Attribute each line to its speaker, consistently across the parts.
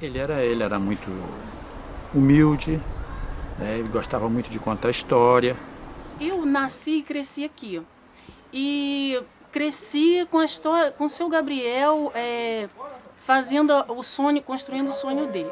Speaker 1: Ele era muito humilde, né? Ele gostava muito de contar história.
Speaker 2: Eu nasci e cresci aqui. E cresci com a história, com o seu Gabriel fazendo o sonho, construindo o sonho dele.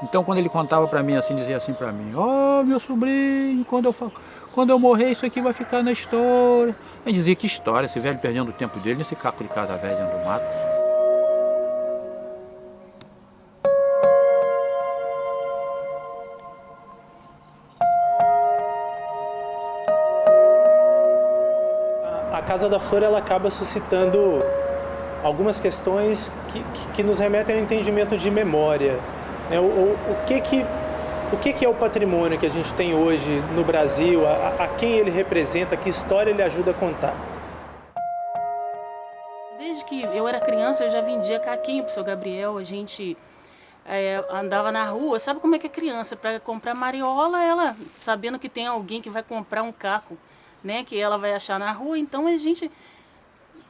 Speaker 1: Então, quando ele contava para mim assim, dizia assim para mim: "Ó, meu sobrinho, quando eu morrer, isso aqui vai ficar na história." Ele dizia: "Que história, esse velho perdendo o tempo dele nesse caco de casa velha dentro do mato."
Speaker 3: A Casa da Flor ela acaba suscitando algumas questões que nos remetem ao entendimento de memória. O que é o patrimônio que a gente tem hoje no Brasil, a quem ele representa, que história ele ajuda a contar?
Speaker 2: Desde que eu era criança, eu já vendia caquinho pro seu Gabriel. A gente andava na rua, sabe como é que é criança? Para comprar mariola, ela sabendo que tem alguém que vai comprar um caco, né, que ela vai achar na rua, então a gente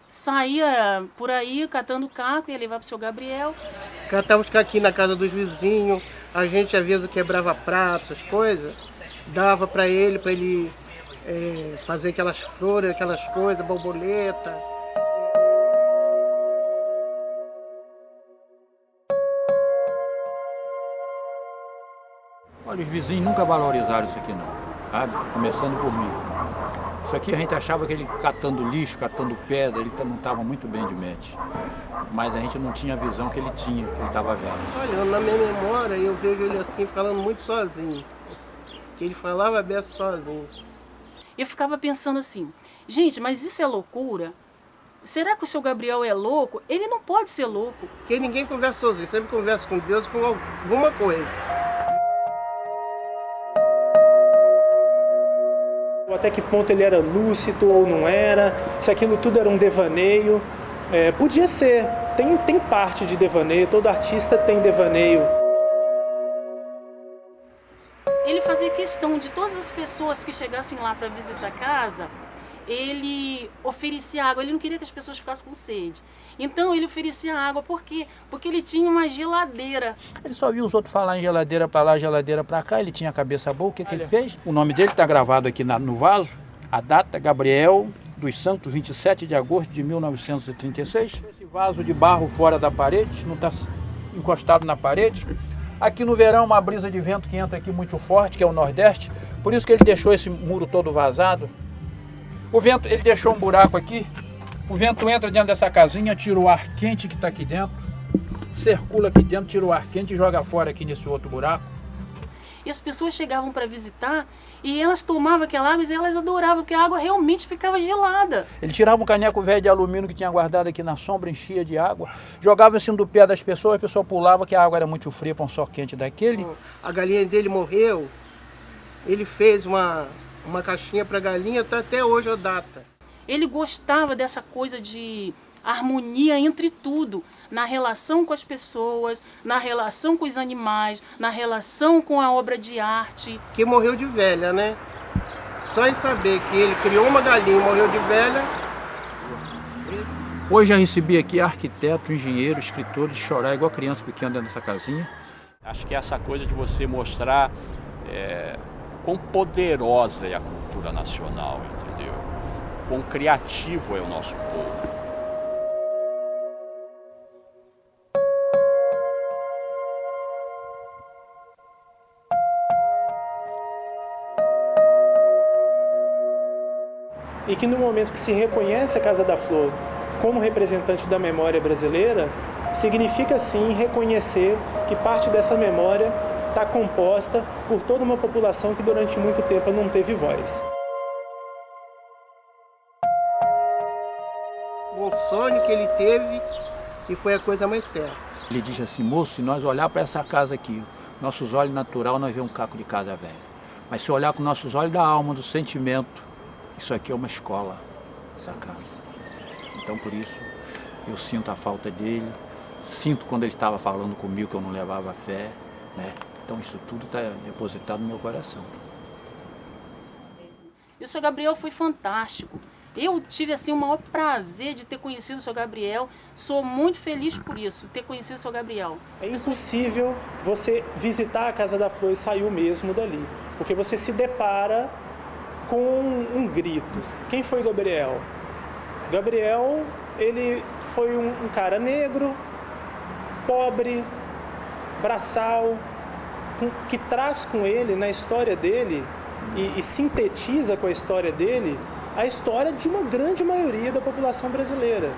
Speaker 2: saía por aí catando caco e ia levar pro seu Gabriel.
Speaker 4: Catava os caquinhos na casa dos vizinhos, a gente às vezes quebrava pratos, essas coisas, dava para ele fazer aquelas flores, aquelas coisas, borboleta.
Speaker 1: Olha, os vizinhos nunca valorizaram isso aqui não, sabe? Começando por mim. Isso aqui a gente achava que ele catando lixo, catando pedra, ele não estava muito bem de mente. Mas a gente não tinha a visão que ele tinha, que ele estava vendo.
Speaker 4: Olha, na minha memória eu vejo ele assim falando muito sozinho. Que ele falava bem sozinho.
Speaker 2: Eu ficava pensando assim, gente, mas isso é loucura? Será que o seu Gabriel é louco? Ele não pode ser louco.
Speaker 4: Porque ninguém conversa sozinho, sempre conversa com Deus com alguma coisa.
Speaker 3: Até que ponto ele era lúcido ou não era, se aquilo tudo era um devaneio. Podia ser, tem parte de devaneio, todo artista tem devaneio.
Speaker 2: Ele fazia questão de todas as pessoas que chegassem lá para visitar a casa, ele oferecia água, ele não queria que as pessoas ficassem com sede. Então ele oferecia água, por quê? Porque ele tinha uma geladeira.
Speaker 1: Ele só viu os outros falar em geladeira para lá, geladeira para cá, ele tinha a cabeça boa, o que ele fez? O nome dele está gravado aqui no vaso, a data, Gabriel dos Santos, 27 de agosto de 1936. Esse vaso de barro fora da parede, não está encostado na parede. Aqui no verão, uma brisa de vento que entra aqui muito forte, que é o Nordeste, por isso que ele deixou esse muro todo vazado. O vento, ele deixou um buraco aqui, o vento entra dentro dessa casinha, tira o ar quente que está aqui dentro, circula aqui dentro, tira o ar quente e joga fora aqui nesse outro buraco.
Speaker 2: E as pessoas chegavam para visitar e elas tomavam aquela água e elas adoravam, porque a água realmente ficava gelada.
Speaker 1: Ele tirava um caneco velho de alumínio que tinha guardado aqui na sombra, enchia de água, jogava em cima do pé das pessoas, a pessoa pulava que a água era muito fria para um sol quente daquele.
Speaker 4: A galinha dele morreu, ele fez uma caixinha para galinha, tá até hoje a data.
Speaker 2: Ele gostava dessa coisa de harmonia entre tudo, na relação com as pessoas, na relação com os animais, na relação com a obra de arte.
Speaker 4: Que morreu de velha, né? Só em saber que ele criou uma galinha e morreu de velha.
Speaker 1: Hoje já recebi aqui arquiteto, engenheiro, escritor, de chorar igual criança pequena dentro dessa casinha.
Speaker 5: Acho que é essa coisa de você mostrar quão poderosa é a cultura nacional, entendeu? Quão criativo é o nosso povo.
Speaker 3: E que no momento que se reconhece a Casa da Flor como representante da memória brasileira, significa sim reconhecer que parte dessa memória está composta por toda uma população que durante muito tempo não teve voz.
Speaker 4: Um sonho que ele teve e foi a coisa mais certa.
Speaker 1: Ele diz assim: moço, se nós olhar para essa casa aqui, nossos olhos natural, nós vemos um caco de casa velha. Mas se olhar com nossos olhos da alma, do sentimento, isso aqui é uma escola, essa casa. Então por isso eu sinto a falta dele, sinto quando ele estava falando comigo que eu não levava fé, né? Então isso tudo está depositado no meu coração.
Speaker 2: E o Sr. Gabriel foi fantástico. Eu tive assim o maior prazer de ter conhecido o Sr. Gabriel. Sou muito feliz por isso, ter conhecido o Sr. Gabriel.
Speaker 3: É impossível você visitar a Casa da Flor e sair o mesmo dali, porque você se depara com um grito. Quem foi Gabriel? Gabriel, ele foi um cara negro, pobre, braçal, que traz com ele, na história dele, e sintetiza com a história dele, a história de uma grande maioria da população brasileira.